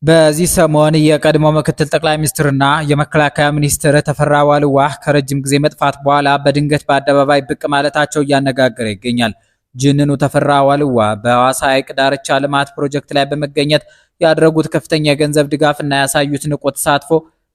በዚህ ሰሞን የቀድሞ ምክትል ጠቅላይ ሚኒስትርና የመከላከያ ሚኒስትር ተፈራ ዋልዋ ከረጅም ጊዜ መጥፋት በኋላ በድንገት በአደባባይ ብቅ ማለታቸው እያነጋገረ ይገኛል። ጅንኑ ተፈራ ዋልዋ በሐዋሳ ሐይቅ ዳርቻ ልማት ፕሮጀክት ላይ በመገኘት ያደረጉት ከፍተኛ የገንዘብ ድጋፍና ያሳዩት ንቁ ተሳትፎ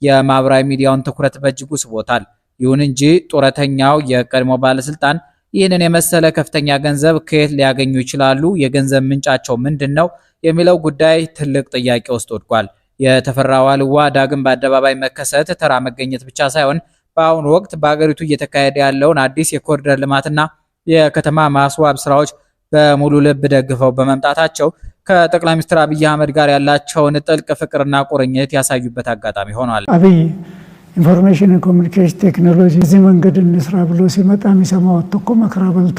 የማህበራዊ ሚዲያውን ትኩረት በእጅጉ ስቦታል። ይሁን እንጂ ጡረተኛው የቀድሞ ባለስልጣን ይህንን የመሰለ ከፍተኛ ገንዘብ ከየት ሊያገኙ ይችላሉ? የገንዘብ ምንጫቸው ምንድነው? የሚለው ጉዳይ ትልቅ ጥያቄ ውስጥ ወድቋል። የተፈራ ዋልዋ ዳግም በአደባባይ መከሰት ተራ መገኘት ብቻ ሳይሆን በአሁኑ ወቅት በአገሪቱ እየተካሄደ ያለውን አዲስ የኮሪደር ልማትና የከተማ ማስዋብ ስራዎች በሙሉ ልብ ደግፈው በመምጣታቸው ከጠቅላይ ሚኒስትር አብይ አህመድ ጋር ያላቸውን ጥልቅ ፍቅርና ቁርኝት ያሳዩበት አጋጣሚ ሆኗል። አብይ ኢንፎርሜሽን ኮሚኒኬሽን ቴክኖሎጂ እዚህ መንገድ እንስራ ብሎ ሲመጣ የሚሰማው እኮ መከራ በልቶ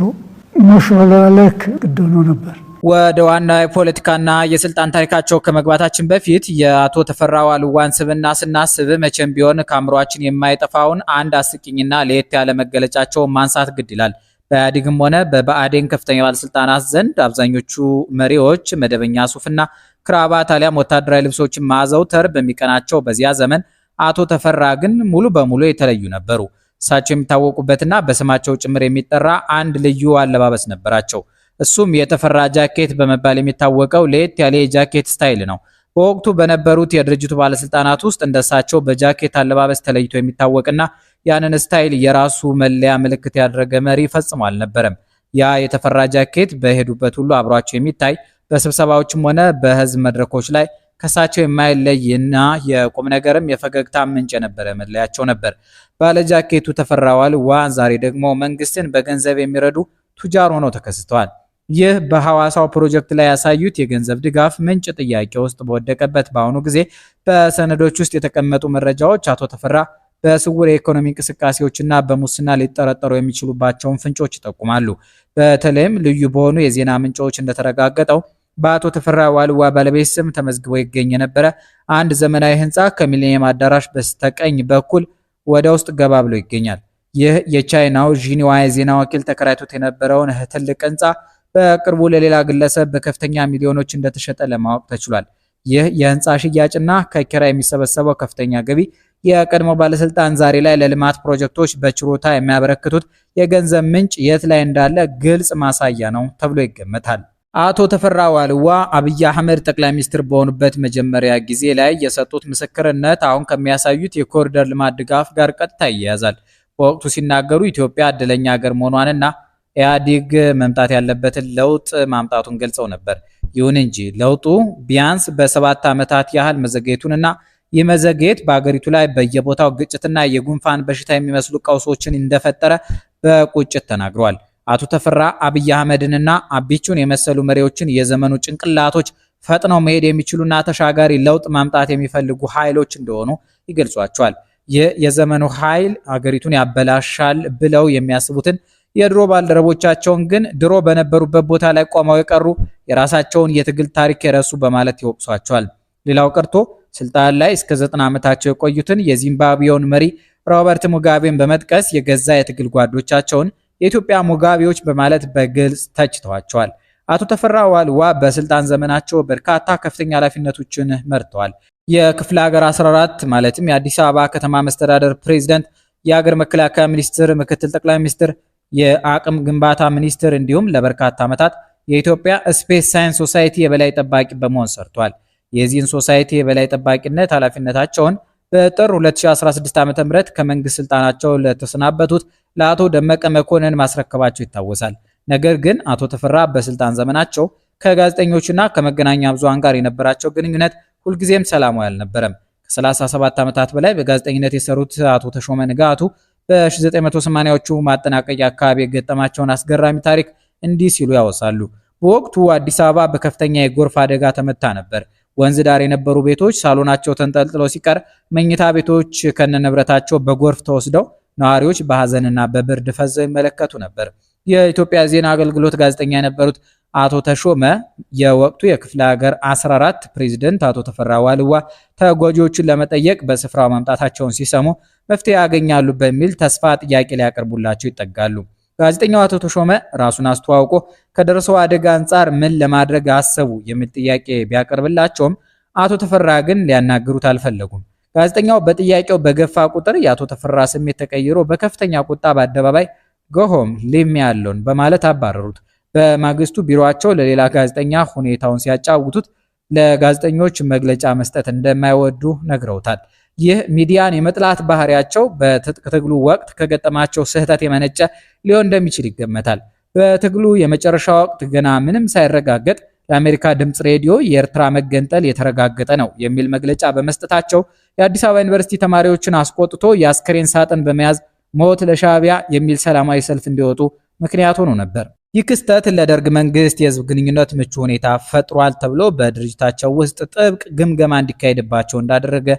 ሞሽላልክ ግድ ሆኖ ነበር። ወደ ዋና የፖለቲካና የስልጣን ታሪካቸው ከመግባታችን በፊት የአቶ ተፈራ ዋልዋን ስብዕና ስናስብ መቼም ቢሆን ከአእምሯችን የማይጠፋውን አንድ አስቂኝና ለየት ያለ መገለጫቸውን ማንሳት ግድ ይላል። በኢህአዴግም ሆነ በብአዴን ከፍተኛ ባለስልጣናት ዘንድ አብዛኞቹ መሪዎች መደበኛ ሱፍና ክራባት አሊያም ወታደራዊ ልብሶችን ማዘውተር በሚቀናቸው በዚያ ዘመን አቶ ተፈራ ግን ሙሉ በሙሉ የተለዩ ነበሩ። እሳቸው የሚታወቁበትና በስማቸው ጭምር የሚጠራ አንድ ልዩ አለባበስ ነበራቸው። እሱም የተፈራ ጃኬት በመባል የሚታወቀው ለየት ያለ የጃኬት ስታይል ነው። በወቅቱ በነበሩት የድርጅቱ ባለስልጣናት ውስጥ እንደሳቸው በጃኬት አለባበስ ተለይቶ የሚታወቅና ያንን ስታይል የራሱ መለያ ምልክት ያደረገ መሪ ፈጽሞ አልነበረም። ያ የተፈራ ጃኬት በሄዱበት ሁሉ አብሯቸው የሚታይ በስብሰባዎችም ሆነ በህዝብ መድረኮች ላይ ከሳቸው የማይለይና የቁም ነገርም የፈገግታ ምንጭ የነበረ መለያቸው ነበር። ባለጃኬቱ ተፈራ ዋልዋ ዛሬ ደግሞ መንግስትን በገንዘብ የሚረዱ ቱጃር ሆነው ተከስተዋል። ይህ በሐዋሳው ፕሮጀክት ላይ ያሳዩት የገንዘብ ድጋፍ ምንጭ ጥያቄ ውስጥ በወደቀበት በአሁኑ ጊዜ በሰነዶች ውስጥ የተቀመጡ መረጃዎች አቶ ተፈራ በስውር የኢኮኖሚ እንቅስቃሴዎችና በሙስና ሊጠረጠሩ የሚችሉባቸውን ፍንጮች ይጠቁማሉ። በተለይም ልዩ በሆኑ የዜና ምንጮች እንደተረጋገጠው በአቶ ተፈራ ዋልዋ ባለቤት ስም ተመዝግቦ ይገኝ የነበረ አንድ ዘመናዊ ህንፃ ከሚሊኒየም አዳራሽ በስተቀኝ በኩል ወደ ውስጥ ገባ ብሎ ይገኛል። ይህ የቻይናው ዢንዋ የዜና ወኪል ተከራይቶት የነበረውን ትልቅ ህንፃ በቅርቡ ለሌላ ግለሰብ በከፍተኛ ሚሊዮኖች እንደተሸጠ ለማወቅ ተችሏል። ይህ የህንፃ ሽያጭና ከኪራይ የሚሰበሰበው ከፍተኛ ገቢ የቀድሞ ባለስልጣን ዛሬ ላይ ለልማት ፕሮጀክቶች በችሮታ የሚያበረክቱት የገንዘብ ምንጭ የት ላይ እንዳለ ግልጽ ማሳያ ነው ተብሎ ይገመታል። አቶ ተፈራ ዋልዋ አብይ አህመድ ጠቅላይ ሚኒስትር በሆኑበት መጀመሪያ ጊዜ ላይ የሰጡት ምስክርነት አሁን ከሚያሳዩት የኮሪደር ልማት ድጋፍ ጋር ቀጥታ ይያያዛል። በወቅቱ ሲናገሩ ኢትዮጵያ እድለኛ ሀገር መሆኗንና ኢህአዴግ መምጣት ያለበትን ለውጥ ማምጣቱን ገልጸው ነበር። ይሁን እንጂ ለውጡ ቢያንስ በ7 ዓመታት ያህል መዘግየቱንና ይህ መዘግየት በአገሪቱ ላይ በየቦታው ግጭትና የጉንፋን በሽታ የሚመስሉ ቀውሶችን እንደፈጠረ በቁጭት ተናግረዋል። አቶ ተፈራ አብይ አህመድንና አቢቹን የመሰሉ መሪዎችን የዘመኑ ጭንቅላቶች ፈጥነው መሄድ የሚችሉና ተሻጋሪ ለውጥ ማምጣት የሚፈልጉ ኃይሎች እንደሆኑ ይገልጿቸዋል። ይህ የዘመኑ ኃይል አገሪቱን ያበላሻል ብለው የሚያስቡትን የድሮ ባልደረቦቻቸውን ግን ድሮ በነበሩበት ቦታ ላይ ቆመው የቀሩ የራሳቸውን የትግል ታሪክ የረሱ በማለት ይወቅሷቸዋል። ሌላው ቀርቶ ስልጣን ላይ እስከ 90 ዓመታቸው የቆዩትን የዚምባብዌውን መሪ ሮበርት ሙጋቤን በመጥቀስ የገዛ የትግል ጓዶቻቸውን የኢትዮጵያ ሙጋቤዎች በማለት በግልጽ ተችተዋቸዋል። አቶ ተፈራ ዋልዋ በስልጣን ዘመናቸው በርካታ ከፍተኛ ኃላፊነቶችን መርተዋል። የክፍለ ሀገር 14 ማለትም የአዲስ አበባ ከተማ መስተዳደር ፕሬዝዳንት፣ የሀገር መከላከያ ሚኒስትር፣ ምክትል ጠቅላይ ሚኒስትር፣ የአቅም ግንባታ ሚኒስትር እንዲሁም ለበርካታ ዓመታት የኢትዮጵያ ስፔስ ሳይንስ ሶሳይቲ የበላይ ጠባቂ በመሆን ሰርቷል። የዚህን ሶሳይቲ የበላይ ጠባቂነት ኃላፊነታቸውን በጥር 2016 ዓ.ም ከመንግስት ስልጣናቸው ለተሰናበቱት ለአቶ ደመቀ መኮንን ማስረከባቸው ይታወሳል። ነገር ግን አቶ ተፈራ በስልጣን ዘመናቸው ከጋዜጠኞችና ከመገናኛ ብዙሃን ጋር የነበራቸው ግንኙነት ሁልጊዜም ሰላማዊ አልነበረም። ከ37 ዓመታት በላይ በጋዜጠኝነት የሰሩት አቶ ተሾመ ንጋቱ በ1980ዎቹ ማጠናቀቂያ አካባቢ የገጠማቸውን አስገራሚ ታሪክ እንዲህ ሲሉ ያወሳሉ። በወቅቱ አዲስ አበባ በከፍተኛ የጎርፍ አደጋ ተመታ ነበር። ወንዝ ዳር የነበሩ ቤቶች ሳሎናቸው ተንጠልጥለው ሲቀር፣ መኝታ ቤቶች ከነንብረታቸው በጎርፍ ተወስደው ነዋሪዎች በሐዘንና በብርድ ፈዘው ይመለከቱ ነበር። የኢትዮጵያ ዜና አገልግሎት ጋዜጠኛ የነበሩት አቶ ተሾመ የወቅቱ የክፍለ ሀገር 14 ፕሬዝዳንት አቶ ተፈራ ዋልዋ ተጎጂዎችን ለመጠየቅ በስፍራው መምጣታቸውን ሲሰሙ መፍትሄ ያገኛሉ በሚል ተስፋ ጥያቄ ሊያቀርቡላቸው ይጠጋሉ። ጋዜጠኛው አቶ ተሾመ ራሱን አስተዋውቆ ከደረሰው አደጋ አንጻር ምን ለማድረግ አሰቡ የሚል ጥያቄ ቢያቀርብላቸውም አቶ ተፈራ ግን ሊያናግሩት አልፈለጉም። ጋዜጠኛው በጥያቄው በገፋ ቁጥር የአቶ ተፈራ ስሜት ተቀይሮ በከፍተኛ ቁጣ በአደባባይ ጎሆም ሊም ያለውን በማለት አባረሩት። በማግስቱ ቢሮአቸው ለሌላ ጋዜጠኛ ሁኔታውን ሲያጫውቱት ለጋዜጠኞች መግለጫ መስጠት እንደማይወዱ ነግረውታል። ይህ ሚዲያን የመጥላት ባህሪያቸው በትጥቅ ትግሉ ወቅት ከገጠማቸው ስህተት የመነጨ ሊሆን እንደሚችል ይገመታል። በትግሉ የመጨረሻ ወቅት ገና ምንም ሳይረጋገጥ ለአሜሪካ ድምፅ ሬዲዮ የኤርትራ መገንጠል የተረጋገጠ ነው የሚል መግለጫ በመስጠታቸው የአዲስ አበባ ዩኒቨርሲቲ ተማሪዎችን አስቆጥቶ የአስከሬን ሳጥን በመያዝ ሞት ለሻዕቢያ የሚል ሰላማዊ ሰልፍ እንዲወጡ ምክንያት ሆኖ ነበር። ይህ ክስተት ለደርግ መንግስት የህዝብ ግንኙነት ምቹ ሁኔታ ፈጥሯል ተብሎ በድርጅታቸው ውስጥ ጥብቅ ግምገማ እንዲካሄድባቸው እንዳደረገ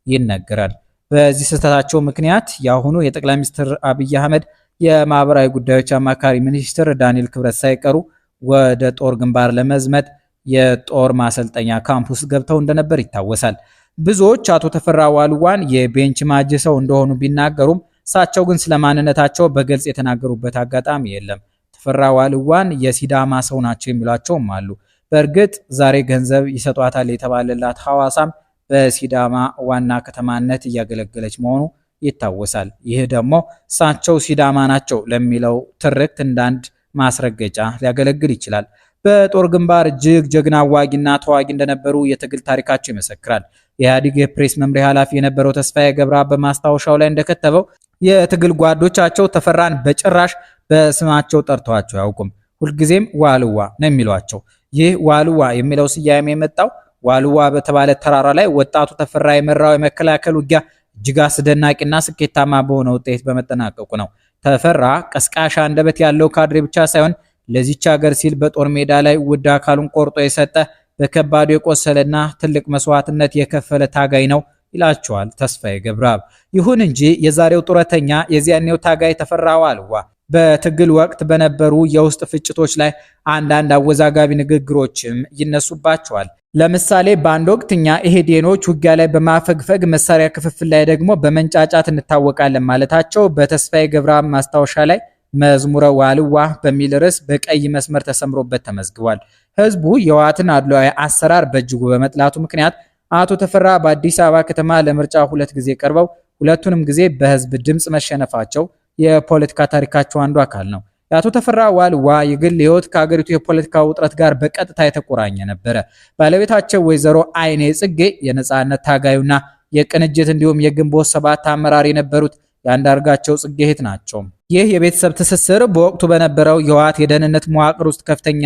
ይነገራል። በዚህ ስህተታቸው ምክንያት የአሁኑ የጠቅላይ ሚኒስትር አብይ አህመድ የማህበራዊ ጉዳዮች አማካሪ ሚኒስትር ዳንኤል ክብረት ሳይቀሩ ወደ ጦር ግንባር ለመዝመት የጦር ማሰልጠኛ ካምፕ ውስጥ ገብተው እንደነበር ይታወሳል። ብዙዎች አቶ ተፈራ ዋልዋን የቤንች ማጅ ሰው እንደሆኑ ቢናገሩም እሳቸው ግን ስለማንነታቸው በግልጽ የተናገሩበት አጋጣሚ የለም። ተፈራ ዋልዋን የሲዳማ ሰው ናቸው የሚሏቸውም አሉ። በእርግጥ ዛሬ ገንዘብ ይሰጧታል የተባለላት ሐዋሳም በሲዳማ ዋና ከተማነት እያገለገለች መሆኑ ይታወሳል። ይህ ደግሞ እሳቸው ሲዳማ ናቸው ለሚለው ትርክት እንዳንድ ማስረገጫ ሊያገለግል ይችላል። በጦር ግንባር እጅግ ጀግና አዋጊና ተዋጊ እንደነበሩ የትግል ታሪካቸው ይመሰክራል። የኢህአዴግ የፕሬስ መምሪያ ኃላፊ የነበረው ተስፋዬ ገብረአብ በማስታወሻው ላይ እንደከተበው የትግል ጓዶቻቸው ተፈራን በጭራሽ በስማቸው ጠርተዋቸው አያውቁም። ሁልጊዜም ዋልዋ ነው የሚሏቸው። ይህ ዋልዋ የሚለው ስያሜ የመጣው ዋልዋ በተባለ ተራራ ላይ ወጣቱ ተፈራ የመራው የመከላከል ውጊያ እጅግ አስደናቂና ስኬታማ በሆነ ውጤት በመጠናቀቁ ነው። ተፈራ ቀስቃሻ አንደበት ያለው ካድሬ ብቻ ሳይሆን ለዚች ሀገር ሲል በጦር ሜዳ ላይ ውድ አካሉን ቆርጦ የሰጠ በከባዱ የቆሰለና ትልቅ መስዋዕትነት የከፈለ ታጋይ ነው ይላቸዋል ተስፋዬ ገብረአብ። ይሁን እንጂ የዛሬው ጡረተኛ የዚያኔው ታጋይ ተፈራ ዋልዋ በትግል ወቅት በነበሩ የውስጥ ፍጭቶች ላይ አንዳንድ አወዛጋቢ ንግግሮችም ይነሱባቸዋል። ለምሳሌ በአንድ ወቅት እኛ ኢህዴኖች ውጊያ ላይ በማፈግፈግ መሳሪያ ክፍፍል ላይ ደግሞ በመንጫጫት እንታወቃለን ማለታቸው በተስፋዬ ገብረአብ ማስታወሻ ላይ መዝሙረ ዋልዋ በሚል ርዕስ በቀይ መስመር ተሰምሮበት ተመዝግቧል። ህዝቡ የህወሓትን አድሏዊ አሰራር በእጅጉ በመጥላቱ ምክንያት አቶ ተፈራ በአዲስ አበባ ከተማ ለምርጫ 2 ጊዜ ቀርበው ሁለቱንም ጊዜ በህዝብ ድምፅ መሸነፋቸው የፖለቲካ ታሪካቸው አንዱ አካል ነው። የአቶ ተፈራ ዋልዋ የግል ህይወት ከሀገሪቱ የፖለቲካ ውጥረት ጋር በቀጥታ የተቆራኘ ነበረ። ባለቤታቸው ወይዘሮ አይኔ ጽጌ የነጻነት ታጋዩና የቅንጅት እንዲሁም የግንቦት ሰባት አመራር የነበሩት የአንዳርጋቸው ጽጌ እህት ናቸው። ይህ የቤተሰብ ትስስር በወቅቱ በነበረው የህወሓት የደህንነት መዋቅር ውስጥ ከፍተኛ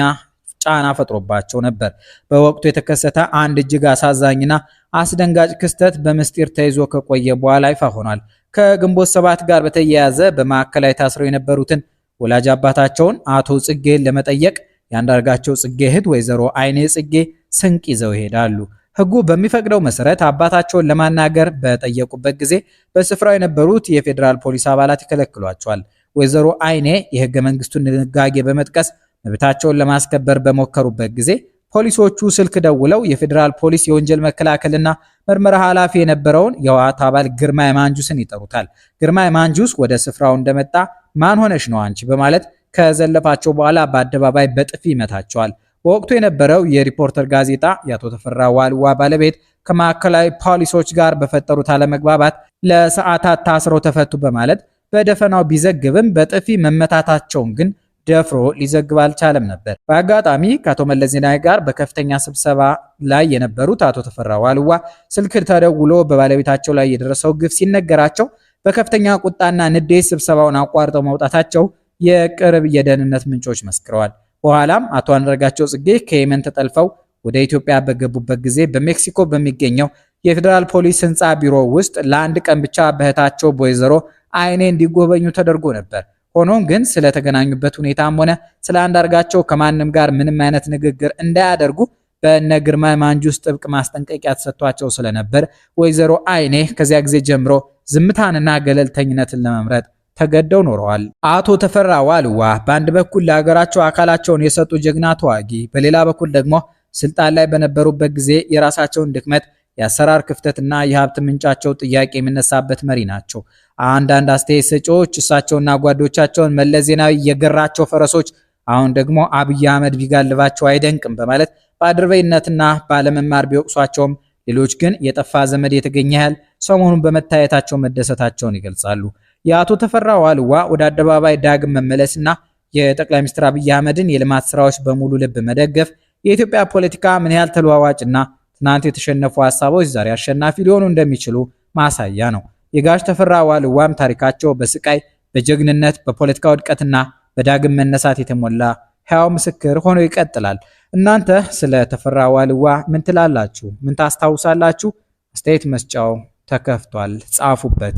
ጫና ፈጥሮባቸው ነበር። በወቅቱ የተከሰተ አንድ እጅግ አሳዛኝና አስደንጋጭ ክስተት በምስጢር ተይዞ ከቆየ በኋላ ይፋ ሆኗል። ከግንቦት ሰባት ጋር በተያያዘ በማዕከላዊ ታስረው የነበሩትን ወላጅ አባታቸውን አቶ ጽጌን ለመጠየቅ የአንዳርጋቸው ጽጌ እህት ወይዘሮ አይኔ ጽጌ ስንቅ ይዘው ይሄዳሉ። ህጉ በሚፈቅደው መሰረት አባታቸውን ለማናገር በጠየቁበት ጊዜ በስፍራው የነበሩት የፌዴራል ፖሊስ አባላት ይከለክሏቸዋል። ወይዘሮ አይኔ የህገ መንግስቱን ድንጋጌ በመጥቀስ መብታቸውን ለማስከበር በሞከሩበት ጊዜ ፖሊሶቹ ስልክ ደውለው የፌዴራል ፖሊስ የወንጀል መከላከልና ምርመራ ኃላፊ የነበረውን የህወሓት አባል ግርማ የማንጁስን ይጠሩታል። ግርማ የማንጁስ ወደ ስፍራው እንደመጣ ማን ሆነሽ ነው አንቺ በማለት ከዘለፋቸው በኋላ በአደባባይ በጥፊ ይመታቸዋል። በወቅቱ የነበረው የሪፖርተር ጋዜጣ የአቶ ተፈራ ዋልዋ ባለቤት ከማዕከላዊ ፖሊሶች ጋር በፈጠሩት አለመግባባት ለሰዓታት ታስረው ተፈቱ በማለት በደፈናው ቢዘግብም በጥፊ መመታታቸውን ግን ደፍሮ ሊዘግብ አልቻለም ነበር። በአጋጣሚ ከአቶ መለስ ዜናዊ ጋር በከፍተኛ ስብሰባ ላይ የነበሩት አቶ ተፈራ ዋልዋ ስልክ ተደውሎ በባለቤታቸው ላይ የደረሰው ግፍ ሲነገራቸው በከፍተኛ ቁጣና ንዴት ስብሰባውን አቋርጠው መውጣታቸው የቅርብ የደህንነት ምንጮች መስክረዋል። በኋላም አቶ አንዳርጋቸው ጽጌ ከየመን ተጠልፈው ወደ ኢትዮጵያ በገቡበት ጊዜ በሜክሲኮ በሚገኘው የፌዴራል ፖሊስ ህንፃ ቢሮ ውስጥ ለአንድ ቀን ብቻ በእህታቸው በወይዘሮ አይኔ እንዲጎበኙ ተደርጎ ነበር። ሆኖም ግን ስለተገናኙበት ሁኔታም ሆነ ስለ አንዳርጋቸው ከማንም ጋር ምንም አይነት ንግግር እንዳያደርጉ በእነ ግርማ ማንጁስ ጥብቅ ማስጠንቀቂያ ተሰጥቷቸው ስለነበር ወይዘሮ አይኔ ከዚያ ጊዜ ጀምሮ ዝምታንና ገለልተኝነትን ለመምረጥ ተገደው ኖረዋል። አቶ ተፈራ ዋልዋ በአንድ በኩል ለሀገራቸው አካላቸውን የሰጡ ጀግና ተዋጊ፣ በሌላ በኩል ደግሞ ስልጣን ላይ በነበሩበት ጊዜ የራሳቸውን ድክመት፣ የአሰራር ክፍተትና የሀብት ምንጫቸው ጥያቄ የሚነሳበት መሪ ናቸው። አንዳንድ አስተያየት ሰጪዎች እሳቸውና ጓዶቻቸውን መለስ ዜናዊ የገራቸው ፈረሶች አሁን ደግሞ አብይ አህመድ ቢጋልባቸው አይደንቅም በማለት በአድርበይነትና ባለመማር ቢወቅሷቸውም ሌሎች ግን የጠፋ ዘመድ የተገኘ ያህል ሰሞኑን በመታየታቸው መደሰታቸውን ይገልጻሉ። የአቶ ተፈራ ዋልዋ ወደ አደባባይ ዳግም መመለስና የጠቅላይ ሚኒስትር አብይ አህመድን የልማት ስራዎች በሙሉ ልብ መደገፍ የኢትዮጵያ ፖለቲካ ምን ያህል ተለዋዋጭና ትናንት የተሸነፉ ሐሳቦች ዛሬ አሸናፊ ሊሆኑ እንደሚችሉ ማሳያ ነው። የጋሽ ተፈራ ዋልዋም ታሪካቸው በስቃይ፣ በጀግንነት፣ በፖለቲካ ውድቀትና በዳግም መነሳት የተሞላ ሕያው ምስክር ሆኖ ይቀጥላል። እናንተ ስለ ተፈራ ዋልዋ ምን ትላላችሁ? ምን ታስታውሳላችሁ? አስተያየት መስጫው ተከፍቷል። ጻፉበት።